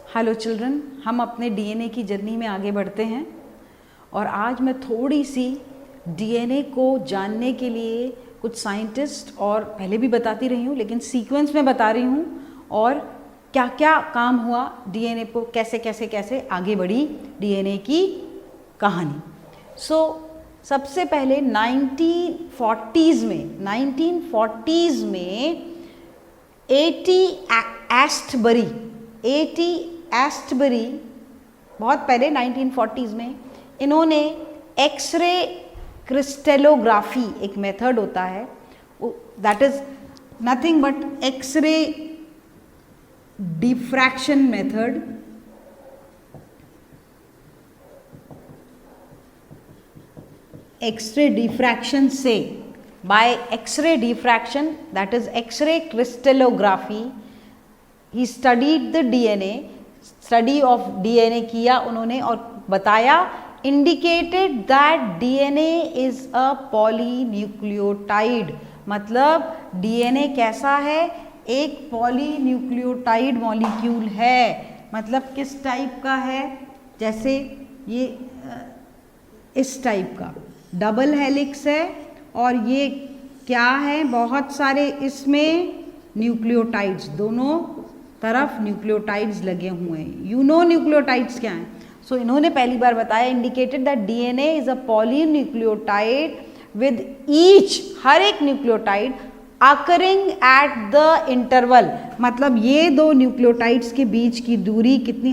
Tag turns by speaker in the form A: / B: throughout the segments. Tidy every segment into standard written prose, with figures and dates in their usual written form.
A: Hello children, हम अपने DNA की जर्नी में आगे बढ़ते हैं और आज मैं थोड़ी सी डीएनए को जानने के लिए कुछ साइंटिस्ट और पहले भी बताती रही हूँ लेकिन सीक्वेंस में बता रही हूँ और क्या क्या काम हुआ डीएनए को कैसे आगे बढ़ी डीएनए की कहानी। सबसे पहले 1940s में एटी एस्टबरी बहुत पहले 1940s में इन्होंने एक्सरे क्रिस्टेलोग्राफी एक मेथड होता है, that is nothing but x-ray diffraction method. X-ray diffraction से by x-ray diffraction that is x-ray crystallography he studied the DNA, study of DNA किया उन्होंने और बताया indicated that DNA is a polynucleotide. मतलब DNA कैसा है, एक पॉलीन्यूक्लियोटाइड मॉलिक्यूल है। मतलब किस टाइप का है, जैसे ये इस टाइप का डबल हेलिक्स है और ये क्या है, बहुत सारे इसमें न्यूक्लियोटाइड्स, दोनों तरफ न्यूक्लियोटाइड्स लगे हुए हैं। यू नो न्यूक्लियोटाइड्स क्या हैं? सो इन्होंने पहली बार बताया indicated that DNA is a polynucleotide with each, हर एक nucleotide occurring at the interval. मतलब ये दो न्यूक्लियोटाइड्स के बीच की दूरी कितनी,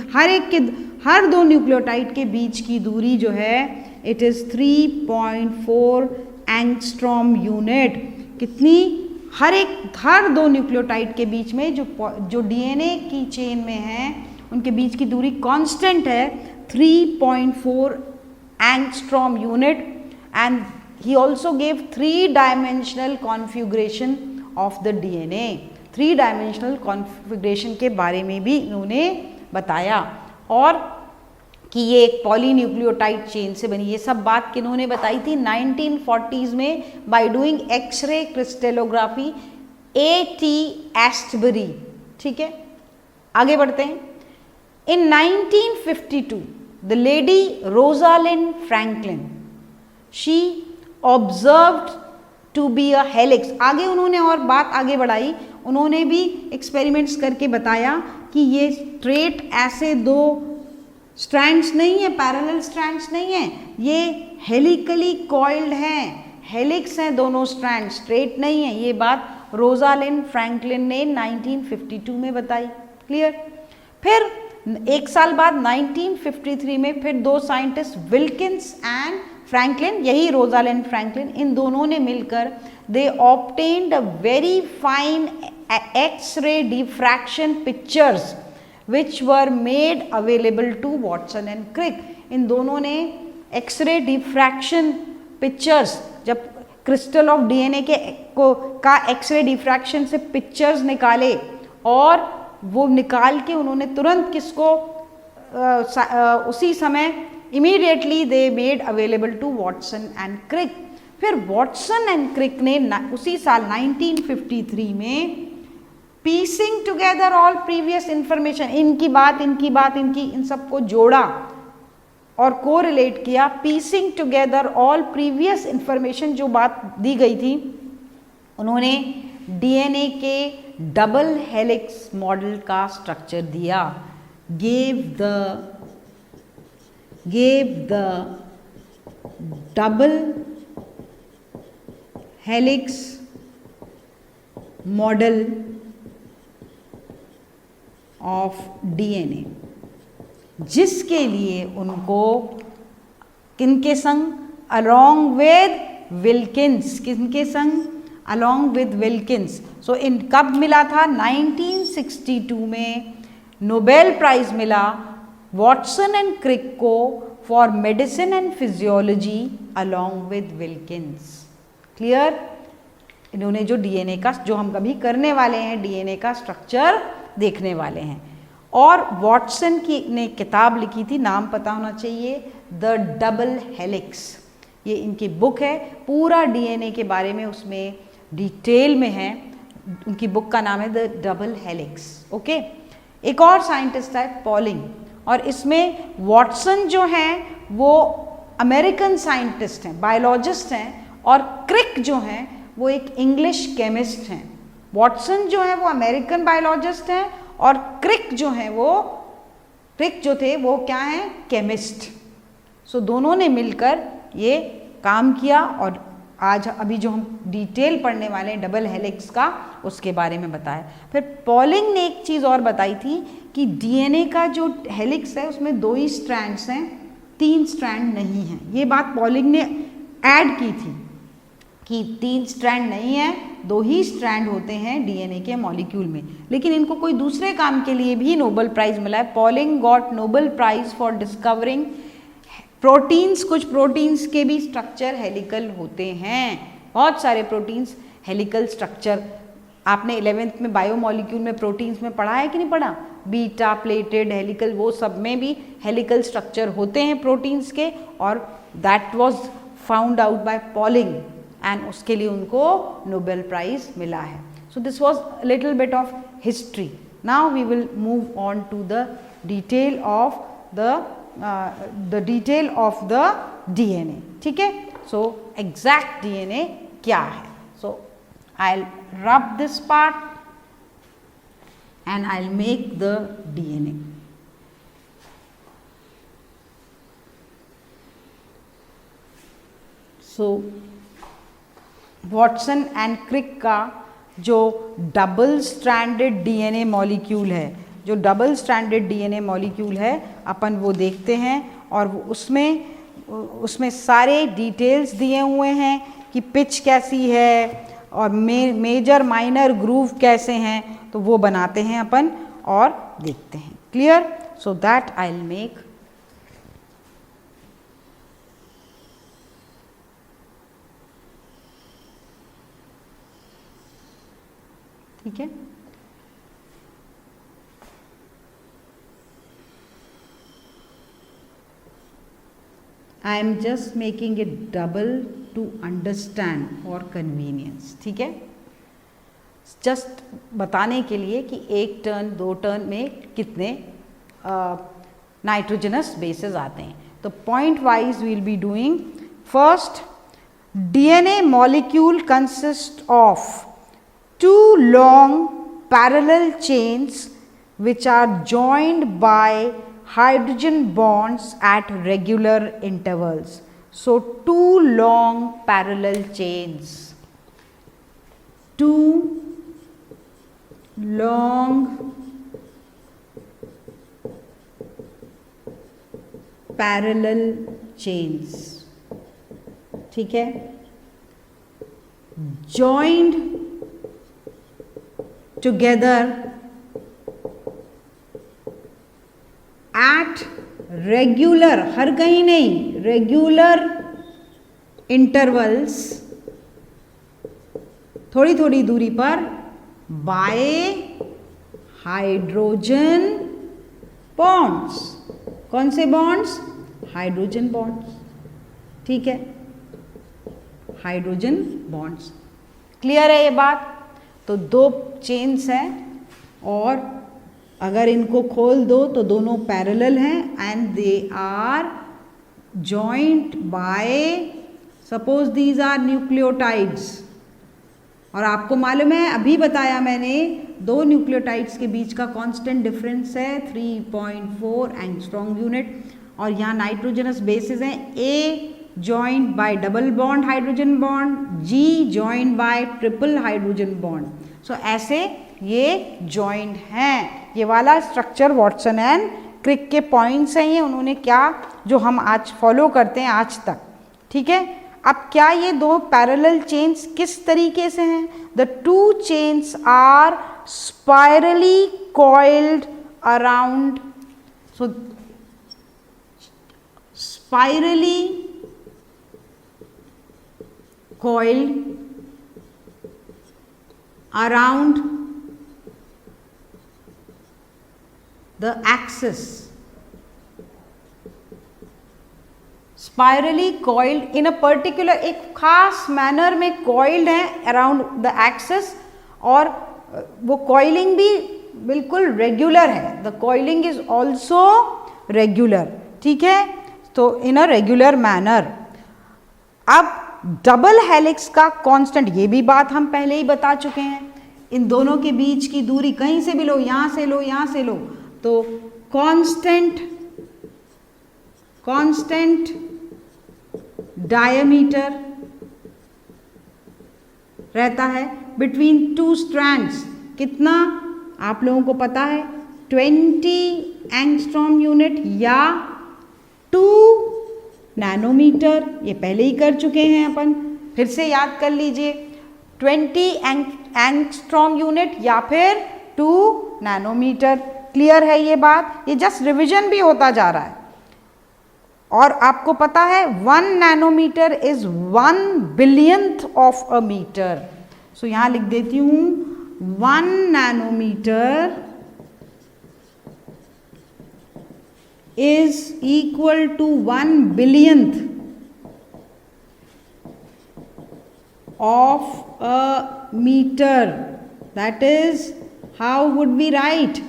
A: हर दो न्यूक्लियोटाइड के बीच की दूरी जो है इट इज 3.4 एंगस्ट्रॉम यूनिट। कितनी, हर दो न्यूक्लियोटाइड के बीच में जो डीएनए की चेन में है उनके बीच की दूरी कांस्टेंट है 3.4 angstrom unit. And he also gave three dimensional configuration of the DNA. Three dimensional configuration के बारे में भी इन्होंने बताया और कि ये एक पॉलीन्यूक्लियोटाइड चेन से बनी। ये सब बात किन्होंने बताई थी 1940s में बाय डूइंग एक्सरे क्रिस्टेलोग्राफी, एटी एस्टबरी। ठीक है, आगे बढ़ते हैं। In 1952 the lady Rosalind Franklin, she observed to be a helix. आगे उन्होंने और बात आगे बढ़ाई, उन्होंने भी एक्सपेरिमेंट्स करके बताया कि ये स्ट्रेट ऐसे दो स्ट्रैंड्स नहीं है, पैरेलल स्ट्रैंड्स नहीं है, ये हेलिकली कॉइल्ड हैं, हेलिक्स हैं दोनों स्ट्रैंड, स्ट्रेट नहीं है। ये बात रोजालिंड फ्रैंकलिन ने 1952 में बताई। क्लियर। फिर एक साल बाद 1953 में फिर दो साइंटिस्ट विल्किंस एंड फ्रैंकलिन, यही रोजालिंड फ्रैंकलिन, इन दोनों ने मिलकर they obtained a very fine x-ray diffraction pictures which were made available to Watson and Crick। इन दोनों ने एक्सरे डिफ्रैक्शन पिक्चर्स, जब क्रिस्टल ऑफ डीएनए का एक्सरे डिफ्रैक्शन से पिक्चर्स निकाले और वो निकाल के उन्होंने तुरंत किसको उसी समय immediately they made available to Watson and Crick. फिर वॉटसन एंड क्रिक ने उसी साल 1953 में piecing together all previous information, इन सबको जोड़ा और कोरिलेट किया। Piecing together all previous information, जो बात दी गई थी, उन्होंने डीएनए के डबल हेलिक्स मॉडल का स्ट्रक्चर दिया। Gave the double helix model of DNA, जिसके लिए उनको किनके संग, अलोंग विद विल्किंस, किनके संग, अलोंग विद विल्किंस। सो इन कब मिला था, 1962 में नोबेल प्राइज मिला वॉटसन एंड क्रिक को for medicine and physiology along with Wilkins. Clear. इन्होंने जो डीएनए का, जो हम कभी करने वाले हैं, डीएनए का स्ट्रक्चर देखने वाले हैं। और वॉटसन की ने किताब लिखी थी, नाम पता होना चाहिए, द डबल हेलिक्स। ये इनकी बुक है, पूरा डीएनए के बारे में उसमें डिटेल में है। उनकी बुक का नाम है द डबल हेलिक्स। ओके, एक और साइंटिस्ट है पॉलिंग, और इसमें वॉटसन जो हैं वो अमेरिकन साइंटिस्ट हैं, बायोलॉजिस्ट हैं, और क्रिक जो हैं वो एक इंग्लिश केमिस्ट हैं। वॉटसन जो है वो अमेरिकन बायोलॉजिस्ट हैं, और क्रिक जो थे वो क्या हैं, केमिस्ट। सो दोनों ने मिलकर ये काम किया, और आज अभी जो हम डिटेल पढ़ने वाले हैं डबल हेलिक्स का, उसके बारे में बताया। फिर पॉलिंग ने एक चीज़ और बताई थी कि डीएनए का जो हेलिक्स है उसमें 2 ही स्ट्रैंड्स हैं, 3 स्ट्रैंड नहीं हैं। ये बात पॉलिंग ने ऐड की थी कि 3 स्ट्रैंड नहीं है, 2 ही स्ट्रैंड होते हैं डीएनए के मॉलिक्यूल में। लेकिन इनको कोई दूसरे काम के लिए भी नोबेल प्राइज मिला है। Pauling got Nobel prize for discovering proteins. कुछ प्रोटीन्स के भी स्ट्रक्चर हेलिकल होते हैं, बहुत सारे प्रोटीन्स हेलिकल स्ट्रक्चर। आपने 11th में बायोमॉलिक्यूल में प्रोटीन्स में पढ़ा है कि नहीं पढ़ा, बीटा प्लेटेड हेलिकल, वो सब में भी हेलिकल स्ट्रक्चर होते हैं प्रोटीन्स के, और that was found out by Pauling, and उसके लिए उनको नोबेल प्राइज मिला है। So this was little bit of history. Now we will move on to the detail of the DNA. ठीक है, सो एग्जैक्ट डीएनए क्या है। सो I'll rub this part and I'll make the DNA. So Watson and Crick का जो double stranded DNA molecule है, जो double stranded DNA molecule है, अपन वो देखते हैं, और उसमें सारे डिटेल्स दिए हुए हैं कि पिच कैसी है और मेजर माइनर ग्रूव कैसे हैं, तो वो बनाते हैं अपन और देखते हैं। Clear? So that I will make ठीक है। I am just making it double to understand for convenience. ठीक है, जस्ट बताने के लिए कि 1 टर्न 2 टर्न में कितने नाइट्रोजनस बेसेस आते हैं। तो point wise we will be doing. First, DNA molecule consist of 2 long parallel chains which are joined by hydrogen bonds at regular intervals. So 2 long parallel chains, 2 long parallel chains, ठीक है, joined together at regular, हर कहीं नहीं, regular intervals, थोड़ी थोड़ी दूरी पर, by hydrogen bonds. कौन से बॉन्ड्स? Hydrogen bonds. ठीक है, हाइड्रोजन बॉन्ड्स। क्लियर है ये बात? तो 2 चेन्स हैं, और अगर इनको खोल दो तो दोनों पैरेलल हैं, and they are joined by, suppose these are nucleotides. और आपको मालूम है, अभी बताया मैंने, 2 न्यूक्लियोटाइड्स के बीच का कांस्टेंट डिफरेंस है 3.4 एंगस्ट्रॉम यूनिट, और यहाँ नाइट्रोजनस बेसिस हैं। A joint by double bond hydrogen bond, G joint by triple hydrogen bond. So ऐसे ये जॉइंट हैं। ये वाला स्ट्रक्चर वॉटसन एंड क्रिक के पॉइंट्स हैं, ये उन्होंने क्या, जो हम आज फॉलो करते हैं आज तक। ठीक है, अब क्या ये 2 पैरेलल चेन्स किस तरीके से हैं? The 2 chains are spirally coiled around, so spirally coiled around the axis, spirally coiled in a particular, एक खास मैनर में coiled है around the axis, और वो coiling भी बिल्कुल रेगुलर है, the coiling is also regular, ठीक है, तो इन अ रेगुलर मैनर। अब डबल हेलिक्स का कांस्टेंट, ये भी बात हम पहले ही बता चुके हैं, इन दोनों के बीच की दूरी कहीं से भी लो, यहां से लो, यहां से लो, तो कांस्टेंट डायमीटर रहता है बिटवीन टू स्ट्रैंड्स, कितना आप लोगों को पता है, 20 एंगस्ट्रॉम यूनिट या 2 नैनोमीटर, ये पहले ही कर चुके हैं अपन, फिर से याद कर लीजिए, 20 एंगस्ट्रॉम यूनिट या फिर 2 नैनोमीटर। क्लियर है ये बात, ये जस्ट रिवीजन भी होता जा रहा है। और आपको पता है 1 nanometre is 1 billionth of a metre, so यहां लिख देती हूं 1 nanometre is equal to 1 billionth of a meter. That is, how would we write?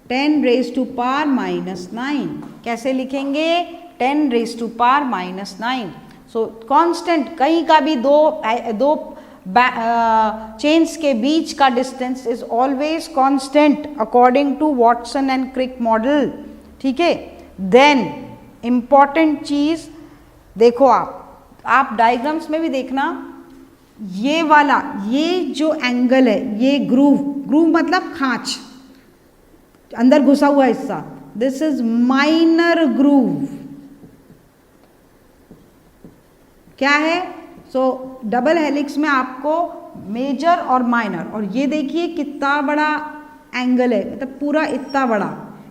A: 10 raised to power minus 9. कैसे लिखेंगे? 10 raised to power minus 9. So constant, कहीं का भी दो चेन्स के बीच का distance is always constant according to Watson and Crick model, ठीक है। देन इंपॉर्टेंट चीज देखो, आप डायग्राम्स में भी देखना, ये वाला, ये जो एंगल है, ये ग्रूव मतलब खांच, अंदर घुसा हुआ हिस्सा, दिस इज माइनर ग्रूव। क्या है? सो डबल हेलिक्स में आपको मेजर और माइनर, और ये देखिए कितना बड़ा एंगल है, मतलब पूरा इतना बड़ा,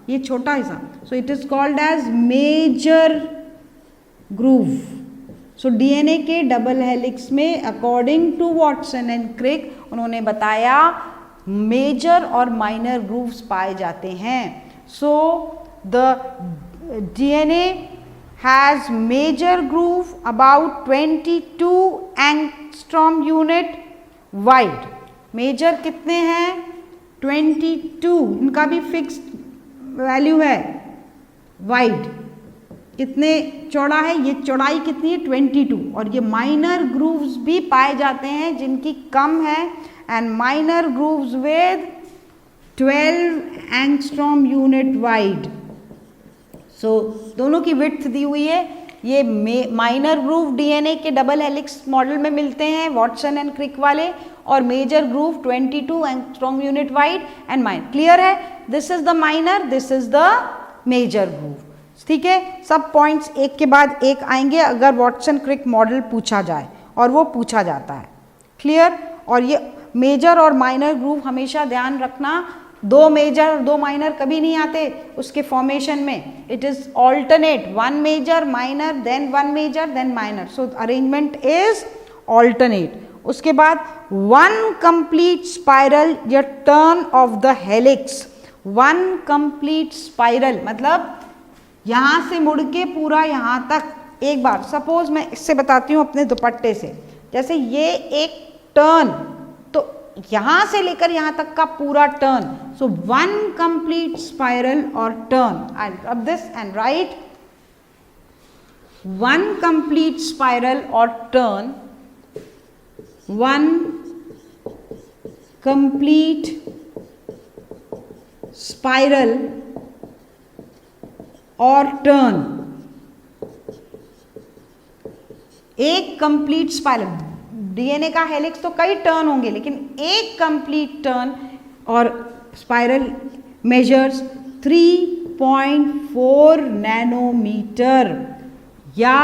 A: ये छोटा हिस्सा, so it is called as major groove. सो डीएनए के डबल हेलिक्स में according to Watson and Crick उन्होंने बताया मेजर और माइनर ग्रूव्स पाए जाते हैं। So the DNA has major groove about 22 angstrom unit wide. Major कितने हैं? 22, इनका भी फिक्स्ड वैल्यू है। वाइड कितने चौड़ा है? ये चौड़ाई कितनी है? 22। और ये माइनर ग्रूव्स भी पाए जाते हैं जिनकी कम है, and minor grooves with 12 angstrom unit wide. So दोनों की विड्थ दी हुई है। ये माइनर ग्रूव डीएनए के डबल हेलिक्स मॉडल में मिलते हैं, वॉटसन एंड क्रिक वाले, और major groove 22 angstrom unit wide and minor. Clear है? This is the minor, this is the major groove, ठीक है। सब पॉइंट्स एक के बाद एक आएंगे अगर वॉटसन क्रिक मॉडल पूछा जाए, और वो पूछा जाता है। क्लियर? और ये मेजर और माइनर ग्रूव हमेशा ध्यान रखना, 2 मेजर और 2 माइनर कभी नहीं आते उसके फॉर्मेशन में। It is alternate, 1 major minor then 1 major then minor, so arrangement is alternate. उसके बाद 1 कंप्लीट स्पाइरल या turn of the helix. 1 complete spiral मतलब यहां से मुड़ के पूरा यहां तक एक बार। सपोज मैं इससे बताती हूं अपने दुपट्टे से, जैसे ये एक टर्न, तो यहां से लेकर यहां तक का पूरा टर्न। सो 1 कंप्लीट स्पाइरल और turn. I rub this and write 1 complete spiral और टर्न, 1 कंप्लीट स्पाइरल और टर्न। एक कंप्लीट स्पाइरल, डीएनए का हेलिक्स तो कई टर्न होंगे, लेकिन एक कंप्लीट टर्न और स्पाइरल मेजर्स 3.4 नैनोमीटर या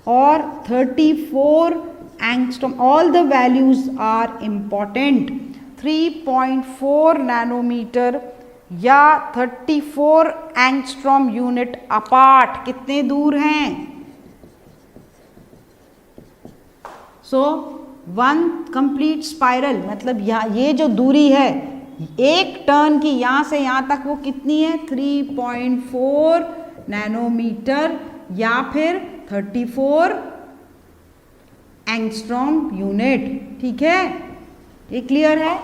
A: और 34 angstrom. All the values are important. 3.4 nanometer या 34 एंगस्ट्रॉम यूनिट अपार्ट। कितने दूर हैं? सो 1 कंप्लीट स्पाइरल मतलब ये जो दूरी है एक टर्न की, यहां से यहां तक, वो कितनी है? 3.4 नैनोमीटर या फिर 34 एंगस्ट्रॉम यूनिट। ठीक है, ये क्लियर है।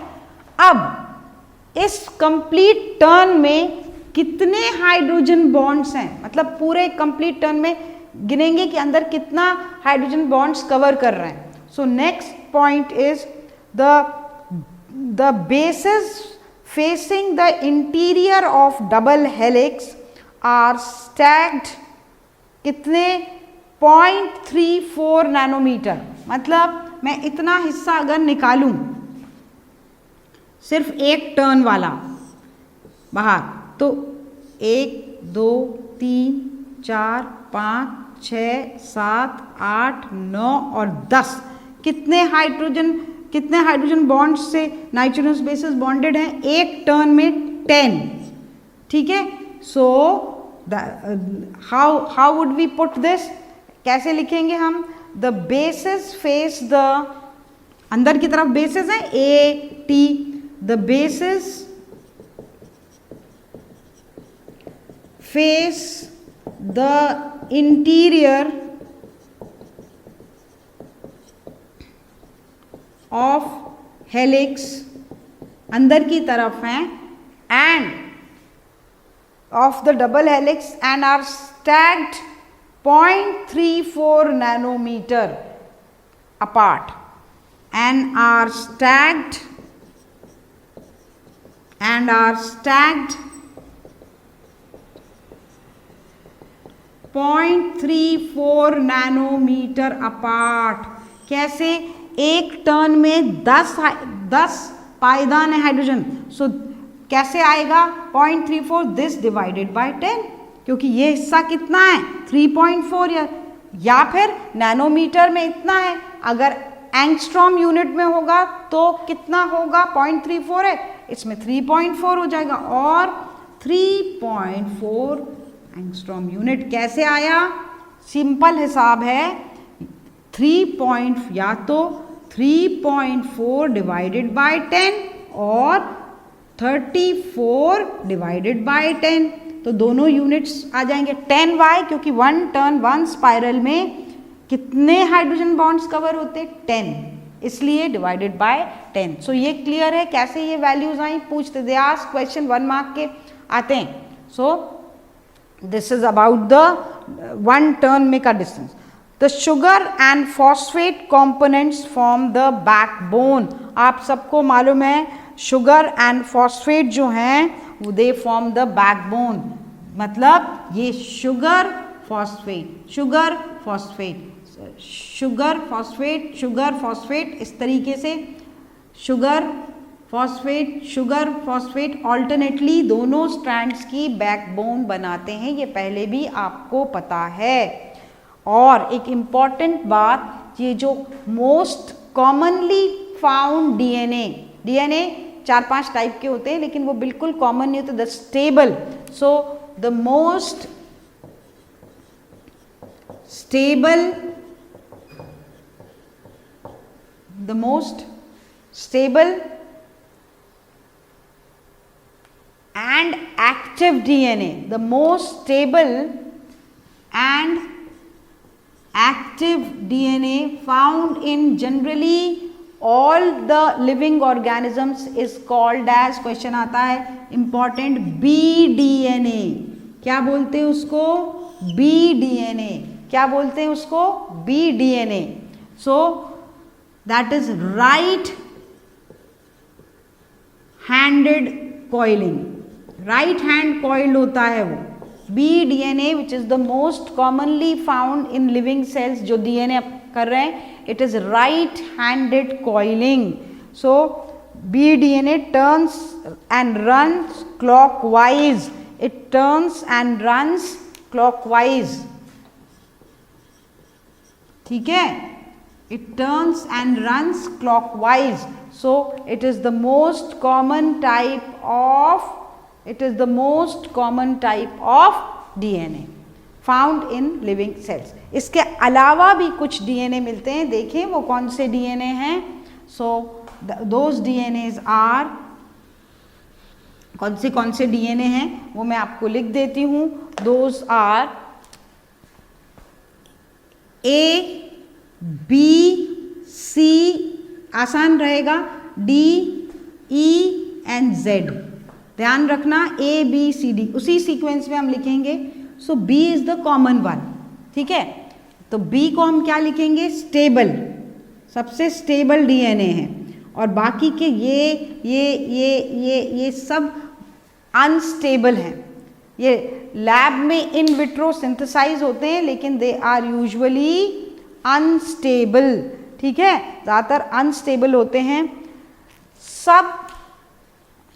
A: अब इस कंप्लीट टर्न में कितने हाइड्रोजन बॉन्ड्स हैं, मतलब पूरे कंप्लीट टर्न में गिनेंगे कि अंदर कितना हाइड्रोजन बॉन्ड्स कवर कर रहे हैं। So next point is the bases facing the interior of double helix are stacked कितने 0.34 नैनोमीटर, मतलब मैं इतना हिस्सा अगर निकालूं सिर्फ एक टर्न वाला बाहर, तो 1 2 3 4 5 6 7 8 9 और 10 कितने हाइड्रोजन बॉन्ड्स से नाइट्रोजनस बेसेस बॉन्डेड हैं एक टर्न में 10, ठीक है। So how would we put this, कैसे लिखेंगे हम, द बेसेस फेस द, अंदर की तरफ बेसेस हैं A T, the bases face the interior of helix, अंदर की तरफ हैं, and of the double helix and are stacked 0.34 nanometer apart and are stacked 0.34 nanometer apart. कैसे, एक टर्न में 10 पायदान है हाइड्रोजन, सो कैसे आएगा 0.34, दिस डिवाइडेड बाय 10, क्योंकि ये हिस्सा कितना है 3.4 या फिर नैनोमीटर में इतना है, अगर एंगस्ट्रॉम यूनिट में होगा तो कितना होगा 0.34 है, इसमें 3.4 हो जाएगा, और 3.4 एंगस्ट्रॉम यूनिट कैसे आया, सिंपल हिसाब है, 3 या तो 3.4 डिवाइडेड बाय 10 और 34 डिवाइडेड बाय 10, तो दोनों यूनिट्स आ जाएंगे 10 वाई, क्योंकि 1 टर्न 1 स्पाइरल में कितने हाइड्रोजन बॉन्ड्स कवर होते 10, इसलिए डिवाइडेड बाय 10। सो ये क्लियर है कैसे ये वैल्यूज आई, पूछते दे आस्क क्वेश्चन 1 मार्क के आते हैं। सो this is about the 1 turn में का distance. The sugar and phosphate components form the backbone. आप सबको मालूम है शुगर एंड फॉस्फेट जो हैं दे फॉर्म द बैकबोन, मतलब ये शुगर फॉस्फेट इस तरीके से शुगर फॉस्फेट ऑल्टरनेटली दोनों स्ट्रैंड्स की बैकबोन बनाते हैं, ये पहले भी आपको पता है। और एक इम्पॉर्टेंट बात, ये जो most commonly found DNA 4-5 type के होते हैं, लेकिन वो बिल्कुल कॉमन नहीं होते, the stable, so the most stable and active DNA, the most stable and active DNA found in generally all the living organisms is called as, question आता है इंपॉर्टेंट, BDNA। क्या बोलते हैं उसको, BDNA, क्या बोलते हैं उसको, BDNA। So that is right handed coiling, right hand coiled होता है वो BDNA, which is the most commonly found in living cells, जो DNA कर रहे हैं, it is right handed coiling. So BDNA turns and runs clockwise, it turns and runs clockwise, ठीक है, it turns and runs clockwise. So it is the most common type of DNA found in living cells. इसके अलावा भी कुछ DNA मिलते हैं, देखें वो कौन से डीएनए हैं। सो दोज डीएनएज आर, कौन से डीएनए हैं वो मैं आपको लिख देती हूँ। Those are A B C, आसान रहेगा, डी ई एंड जेड। ध्यान रखना ए बी सी डी उसी सीक्वेंस में हम लिखेंगे। So B is the common one, ठीक है। तो बी को हम क्या लिखेंगे, स्टेबल, सबसे स्टेबल डीएनए है। और बाकी के ये सब अनस्टेबल हैं। ये लैब में इन विट्रो सिंथेसाइज होते हैं लेकिन दे आर यूजुअली अनस्टेबल, ठीक है, ज़्यादातर अनस्टेबल होते हैं सब।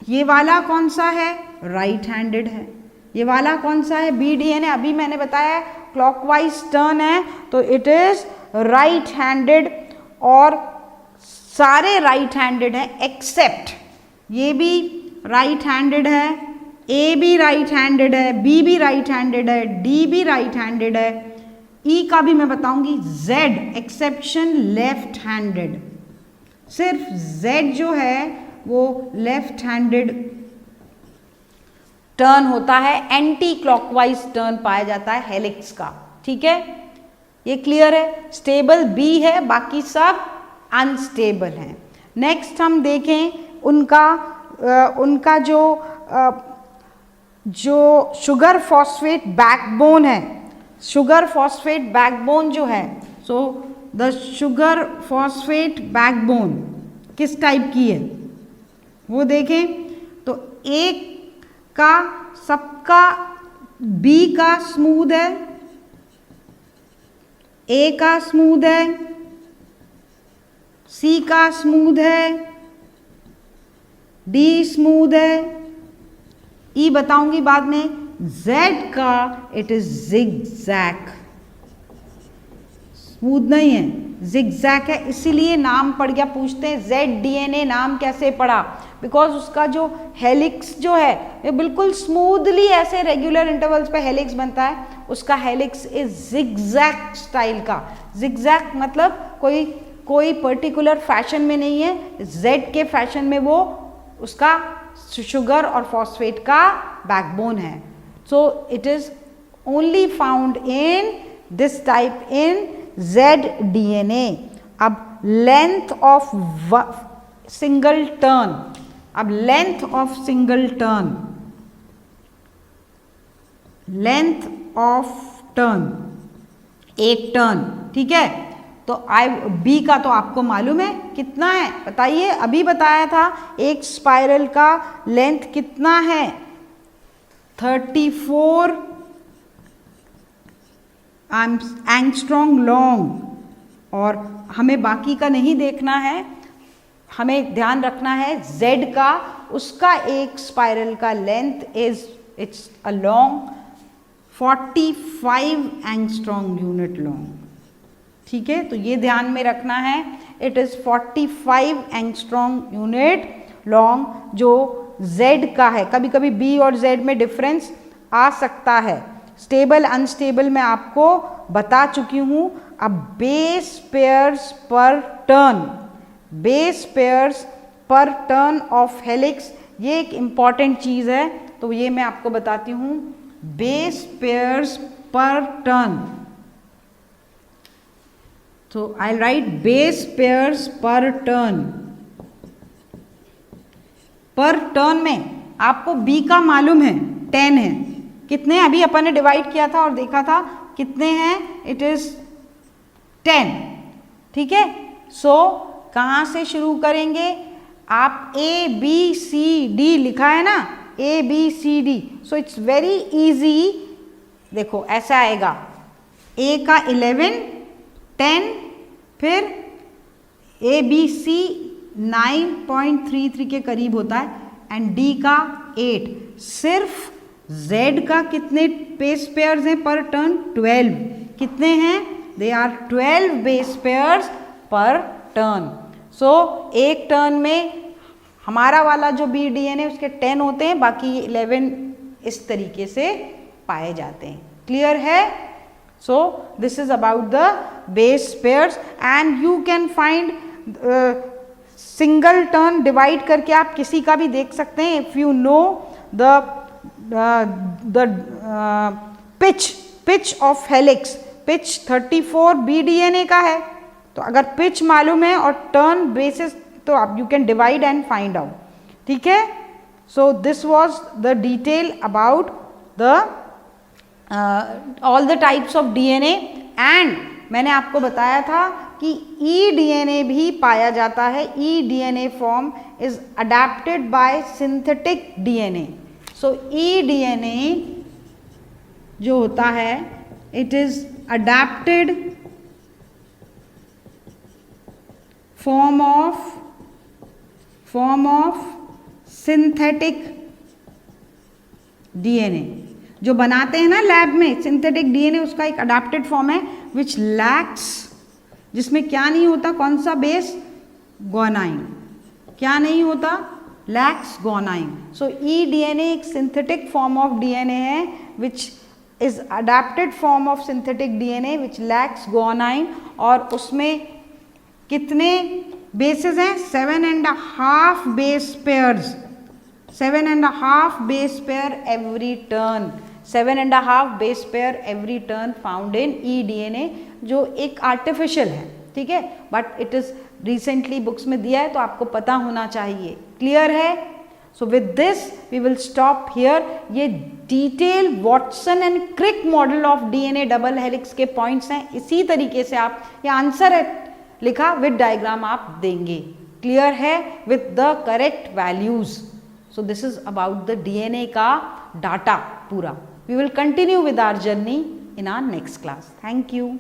A: ये वाला कौन सा है, राइट हैंडेड है। ये वाला कौन सा है, बी डीएनए, अभी मैंने बताया क्लॉकवाइज टर्न है तो इट इज राइट हैंडेड। और सारे राइट हैंडेड है एक्सेप्ट ये भी राइट हैंडेड है, ए भी राइट हैंडेड है, बी भी राइट हैंडेड है, डी भी राइट हैंडेड है, ई का भी मैं बताऊंगी, जेड एक्सेप्शन लेफ्ट हैंडेड। सिर्फ जेड जो है वो लेफ्ट हैंडेड टर्न होता है, एंटी क्लॉकवाइज टर्न पाया जाता है हेलिक्स का, ठीक है। ये क्लियर है। स्टेबल बी है, बाकी सब अनस्टेबल हैं। नेक्स्ट हम देखें उनका जो शुगर फॉस्फेट बैकबोन है, शुगर फॉस्फेट बैकबोन जो है, so the sugar phosphate backbone किस टाइप की है वो देखें। तो एक का सबका बी का स्मूथ है, ए का स्मूथ है, सी का स्मूथ है, डी स्मूथ है, ई बताऊंगी बाद में। जेड का इट इज जिगजैग, स्मूथ नहीं है, जिगजैग है, इसीलिए नाम पड़ गया। पूछते हैं जेड डीएनए नाम कैसे पड़ा, बिकॉज उसका जो हेलिक्स जो है ये बिल्कुल स्मूथली ऐसे रेगुलर इंटरवल्स पे हेलिक्स बनता है, उसका हेलिक्स इज जिगजैग स्टाइल का। जिगजैग मतलब कोई पर्टिकुलर फैशन में नहीं है, जेड के फैशन में वो उसका शुगर और फॉस्फेट का बैकबोन है। सो it is only found in this type in Z DNA. अब लेंथ ऑफ सिंगल टर्न, अब length of single turn, length of turn, एक टर्न, ठीक है। तो बी का तो आपको मालूम है कितना है, बताइए, अभी बताया था एक स्पाइरल का लेंथ कितना है, 34 एंगस्ट्रॉम लॉन्ग। और हमें बाकी का नहीं देखना है, हमें ध्यान रखना है Z का, उसका एक स्पाइरल का length it's a long 45 angstrom unit long, ठीक है। तो ये ध्यान में रखना है, it is 45 angstrom unit long जो Z का है। कभी कभी B और Z में डिफरेंस आ सकता है, स्टेबल अनस्टेबल मैं आपको बता चुकी हूँ। अब बेस पेयर्स पर टर्न, बेस पेयर्स पर टर्न ऑफ हेलिक्स, ये एक इम्पॉर्टेंट चीज़ है, तो ये मैं आपको बताती हूँ। बेस पेयर्स पर टर्न, तो आई राइट बेस पेयर्स पर टर्न। पर टर्न में आपको बी का मालूम है 10 है, कितने अभी अपन ने डिवाइड किया था और देखा था कितने हैं, इट इज 10, ठीक है। सो कहाँ से शुरू करेंगे आप, ए बी सी डी लिखा है ना, A B C D, so it's very easy. देखो ऐसा आएगा, ए का 11, 10, फिर ए बी सी 9.33 के करीब होता है एंड डी का 8। सिर्फ Z का कितने बेस पेयर्स हैं पर टर्न, 12। कितने हैं, दे आर 12 बेस पेयर्स पर टर्न। सो एक टर्न में हमारा वाला जो बी डीएनए उसके 10 होते हैं, बाकी 11 इस तरीके से पाए जाते हैं। क्लियर है। So this is about the base pairs and you can find single turn divide करके आप किसी का भी देख सकते हैं। If you know the pitch of helix, pitch 34 B DNA का है, तो अगर पिच मालूम है और टर्न बेसिस तो आप you can divide and find out. ठीक है. So this was the detail about the all the types of DNA. And मैंने आपको बताया था कि ई डीएनए भी पाया जाता है. E DNA form is adapted by synthetic DNA. So E DNA जो होता है it is adapted form of synthetic DNA. जो बनाते हैं ना लैब में सिंथेटिक डीएनए, उसका एक अडेप्टेड फॉर्म है विच लैक्स, जिसमें क्या नहीं होता, कौन सा बेस, ग्वानाइन. क्या नहीं होता, लैक्स ग्वानाइन. सो ई डीएनए एक सिंथेटिक फॉर्म ऑफ डीएनए है which is adapted form of synthetic DNA which lakhs guanine. और उसमें कितने बेसेस हैं, 7.5 base pairs, 7.5 base pair every turn, 7.5 base pair every turn found in E DNA, जो एक artificial है. ठीक है, but it is recently books में दिया है तो आपको पता होना चाहिए. क्लियर है? So with this we will stop here. ये detail Watson and Crick model of DNA double helix के पॉइंट्स हैं. इसी तरीके से आप ये आंसर है लिखा विद डायग्राम आप देंगे. क्लियर है? With the correct values. So this is about the DNA का डाटा पूरा. We will continue with our journey in our next class. Thank you.